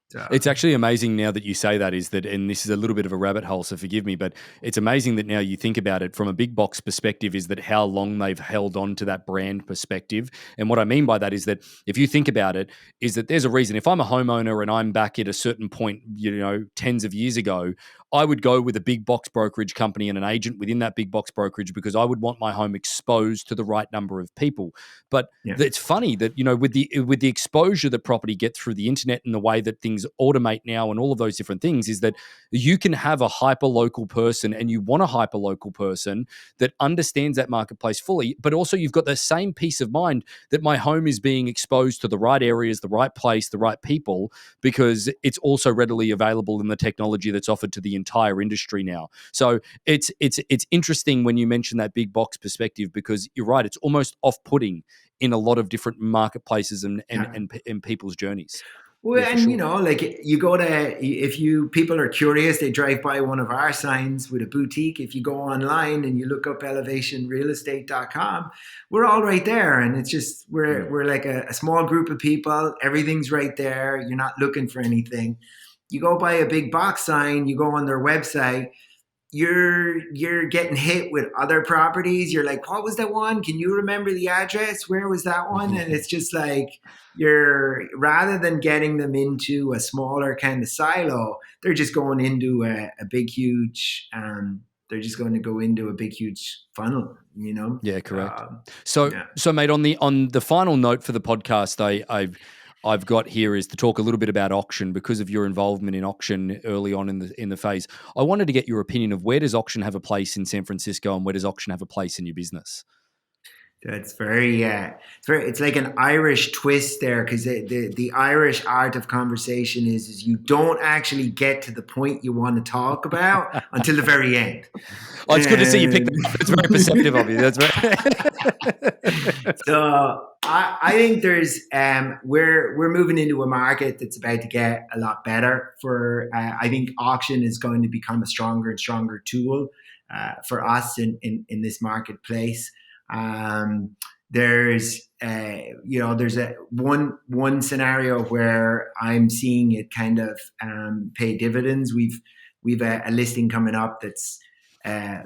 So. It's actually amazing now that you say that, and this is a little bit of a rabbit hole, so forgive me, but it's amazing that now you think about it from a big box perspective, is that how long they've held on to that brand perspective. And what I mean by that is that if you think about it, is that there's a reason. If I'm a homeowner and I'm back at a certain point, tens of years ago, I would go with a big box brokerage company and an agent within that big box brokerage, because I would want my home exposed to the right number of people. But it's funny that, with the exposure that property get through the internet and the way that things automate now and all of those different things, is that you can have a hyper local person, and you want a hyper local person that understands that marketplace fully, but also you've got the same peace of mind that my home is being exposed to the right areas, the right place, the right people, because it's also readily available in the technology that's offered to the entire industry now. So it's interesting when you mention that big box perspective, because you're right, it's almost off-putting in a lot of different marketplaces and people's journeys. Well, and sure. Like you go to, people are curious, they drive by one of our signs with a boutique. If you go online and you look up elevationrealestate.com, we're all right there. And it's just, we're like a small group of people. Everything's right there. You're not looking for anything. You go by a big box sign, you go on their website, you're getting hit with other properties. You're like, what was that one? Can you remember the address? Where was that one? And it's just like, rather than getting them into a smaller kind of silo, they're just going into a big, huge they're just going to go into a big, huge funnel, you know? Yeah, correct. Yeah. So mate, on the final note for the podcast, I've got here is to talk a little bit about auction because of your involvement in auction early on in the phase. I wanted to get your opinion of where does auction have a place in San Francisco and where does auction have a place in your business? That's it's like an Irish twist there, because the Irish art of conversation is you don't actually get to the point you want to talk about until the very end. Oh, it's good to see you pick that up. It's very perceptive of you. That's very. So I think there's we're moving into a market that's about to get a lot better. I think auction is going to become a stronger and stronger tool for us in this marketplace. There's there's one scenario where I'm seeing it kind of pay dividends. We've a listing coming up that's $5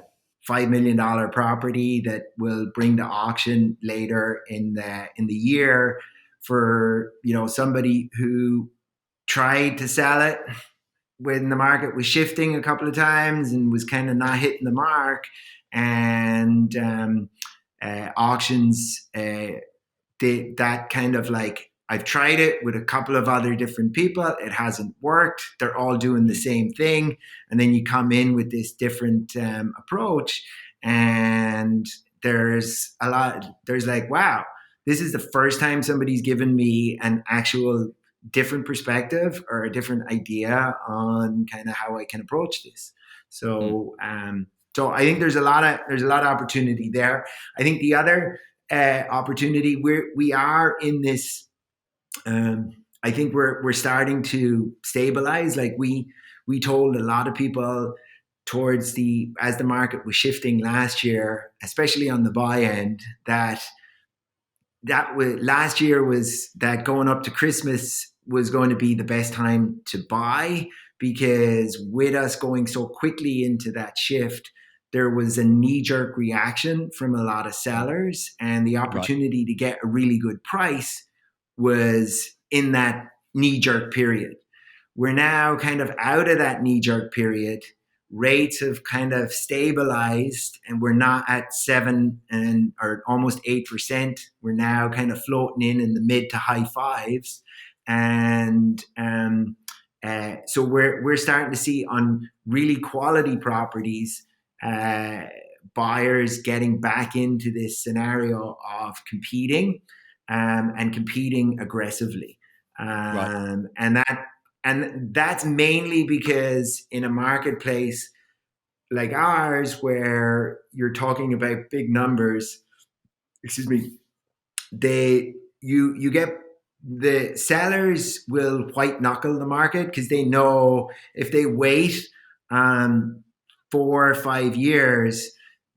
million property that will bring to auction later in the year for somebody who tried to sell it when the market was shifting a couple of times and was kind of not hitting the mark, and auctions that kind of like, I've tried it with a couple of other different people, it hasn't worked, they're all doing the same thing, and then you come in with this different approach, and there's like, wow, this is the first time somebody's given me an actual different perspective or a different idea on kind of how I can approach this. So so I think there's a lot of opportunity there. I think the other opportunity, we are in this. I think we're starting to stabilize. Like we told a lot of people as the market was shifting last year, especially on the buy end, that last year was that going up to Christmas was going to be the best time to buy, because with us going so quickly into that shift, there was a knee-jerk reaction from a lot of sellers, and the opportunity to get a really good price was in that knee-jerk period. We're now kind of out of that knee-jerk period. Rates have kind of stabilized, and we're not at 7 or almost 8%. We're now kind of floating in the mid to high fives, and so we're starting to see on really quality properties buyers getting back into this scenario of competing and competing aggressively, and that's mainly because in a marketplace like ours, where you're talking about big numbers, you get the sellers will white knuckle the market, because they know if they wait 4 or 5 years,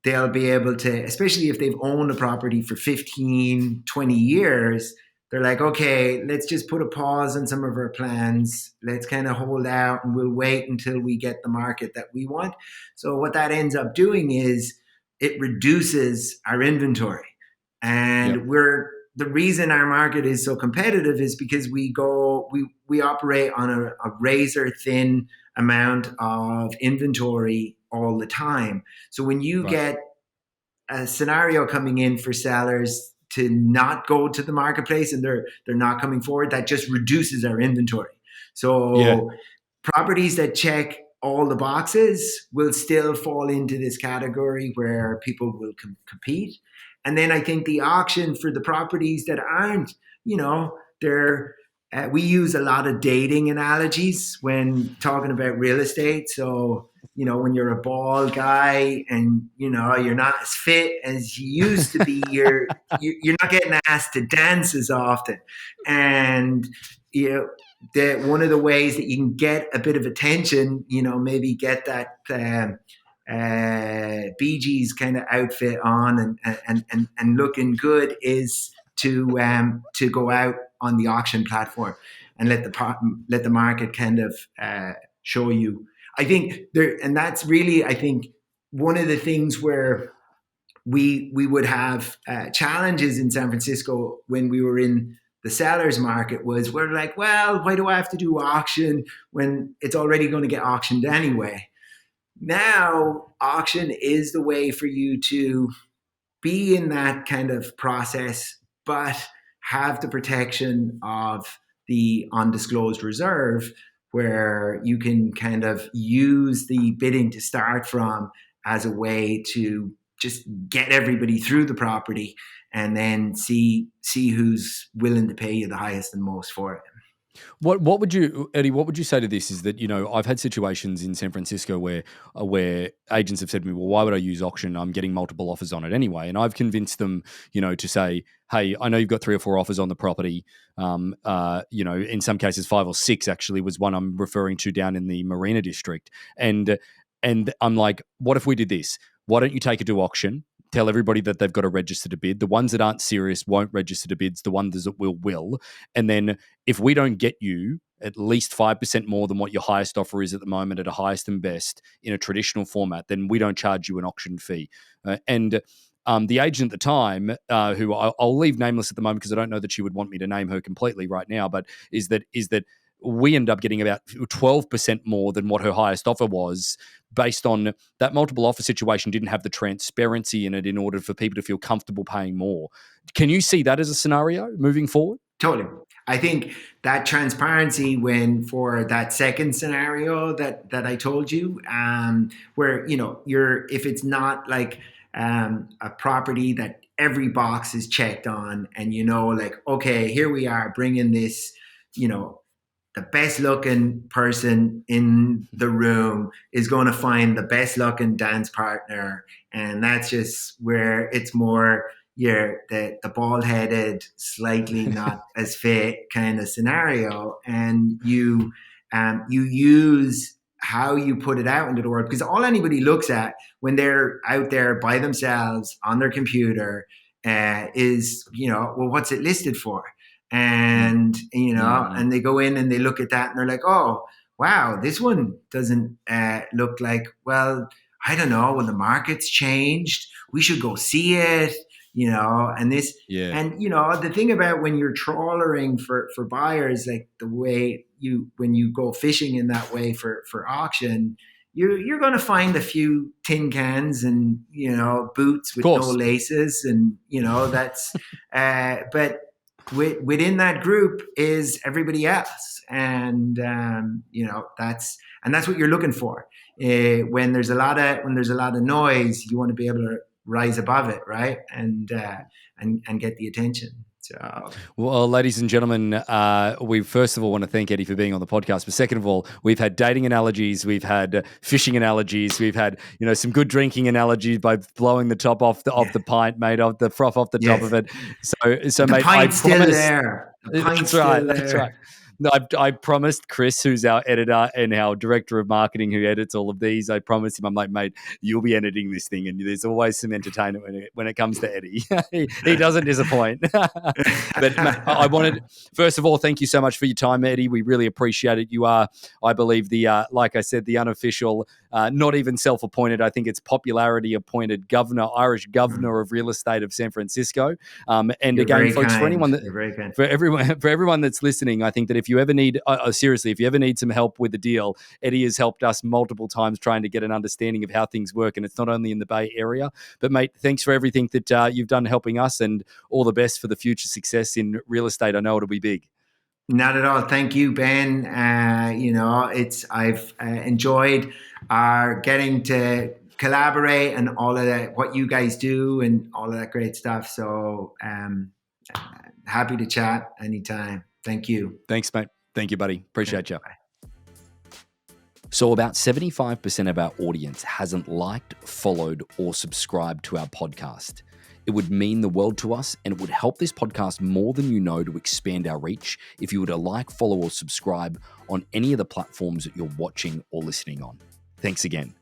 they'll be able to, especially if they've owned a property for 15, 20 years, they're like, okay, let's just put a pause on some of our plans. Let's kind of hold out and we'll wait until we get the market that we want. So what that ends up doing is it reduces our inventory. And the reason our market is so competitive is because we operate on a razor thin amount of inventory all the time. So when you get a scenario coming in for sellers to not go to the marketplace and they're not coming forward, that just reduces our inventory. So properties that check all the boxes will still fall into this category where people will compete. And then I think the auction for the properties that aren't, we use a lot of dating analogies when talking about real estate. So, when you're a bald guy and, you're not as fit as you used to be, you're not getting asked to dance as often. And, one of the ways that you can get a bit of attention, maybe get that Bee Gees kind of outfit on and looking good, is to go out on the auction platform and let the market kind of show you. I think and that's really, I think, one of the things where we would have challenges in San Francisco when we were in the sellers market was, we're like, well, why do I have to do auction when it's already going to get auctioned anyway? now auction is the way for you to be in that kind of process, but have the protection of the undisclosed reserve, where you can kind of use the bidding to start from as a way to just get everybody through the property, and then see who's willing to pay you the highest and most for it. What would you, Eddie? What would you say to this? Is that, I've had situations in San Francisco where agents have said to me, "Well, why would I use auction? I'm getting multiple offers on it anyway." And I've convinced them, to say, "Hey, I know you've got 3 or 4 offers on the property. In some cases 5 or 6 actually was one I'm referring to down in the Marina District." And I'm like, "What if we did this? Why don't you take it to auction?" Tell everybody that they've got to register to bid. The ones that aren't serious won't register to bids. The ones that will. And then if we don't get you at least 5% more than what your highest offer is at the moment at a highest and best in a traditional format, then we don't charge you an auction fee. And the agent at the time, who I'll leave nameless at the moment because I don't know that she would want me to name her completely right now, but is that we end up getting about 12% more than what her highest offer was, based on that multiple offer situation didn't have the transparency in it in order for people to feel comfortable paying more. Can you see that as a scenario moving forward? Totally. I think that transparency, when for that second scenario that I told you, where, if it's not like a property that every box is checked on, and like, okay, here we are bringing this, the best looking person in the room is going to find the best looking dance partner. And that's just where it's more, the bald headed, slightly not as fit kind of scenario. And you use how you put it out into the world, because all anybody looks at when they're out there by themselves on their computer is, well, what's it listed for? And, and they go in and they look at that and they're like, oh, wow, this one doesn't look like, well, I don't know, when the market's changed, we should go see it, and this. Yeah. And, the thing about when you're trawlering for buyers, like the way when you go fishing in that way for auction, you're going to find a few tin cans and, boots with no laces, and, that's, but within that group is everybody else, and that's what you're looking for. When there's a lot of noise, you want to be able to rise above it, right? And get the attention. So, well, ladies and gentlemen, we first of all want to thank Eddie for being on the podcast. But second of all, we've had dating analogies, we've had fishing analogies, we've had some good drinking analogies by blowing the top off the pint, made of the froth off the top of it. So the mate, pint's still there. The pint's still there. That's right. No, I promised Chris, who's our editor and our director of marketing, who edits all of these, I promised him, I'm like, mate, you'll be editing this thing, and there's always some entertainment when it comes to Eddie. he doesn't disappoint. But I wanted, first of all, thank you so much for your time, Eddie. We really appreciate it. You are, I believe, the like I said, the unofficial, not even self-appointed, I think it's popularity appointed Irish governor of real estate of San Francisco. And You're again, folks, kind. for anyone for everyone that's listening, I think that if you ever need, seriously, if you ever need some help with the deal, Eddie has helped us multiple times trying to get an understanding of how things work. And it's not only in the Bay Area. But, mate, thanks for everything that you've done helping us, and all the best for the future success in real estate. I know it'll be big. Not at all. Thank you, Ben. I've enjoyed getting to collaborate and all of that, what you guys do and all of that great stuff. So happy to chat anytime. Thank you. Thanks, mate. Thank you, buddy. Appreciate you. Bye. So about 75% of our audience hasn't liked, followed, or subscribed to our podcast. It would mean the world to us, and it would help this podcast more than you know to expand our reach if you were to like, follow, or subscribe on any of the platforms that you're watching or listening on. Thanks again.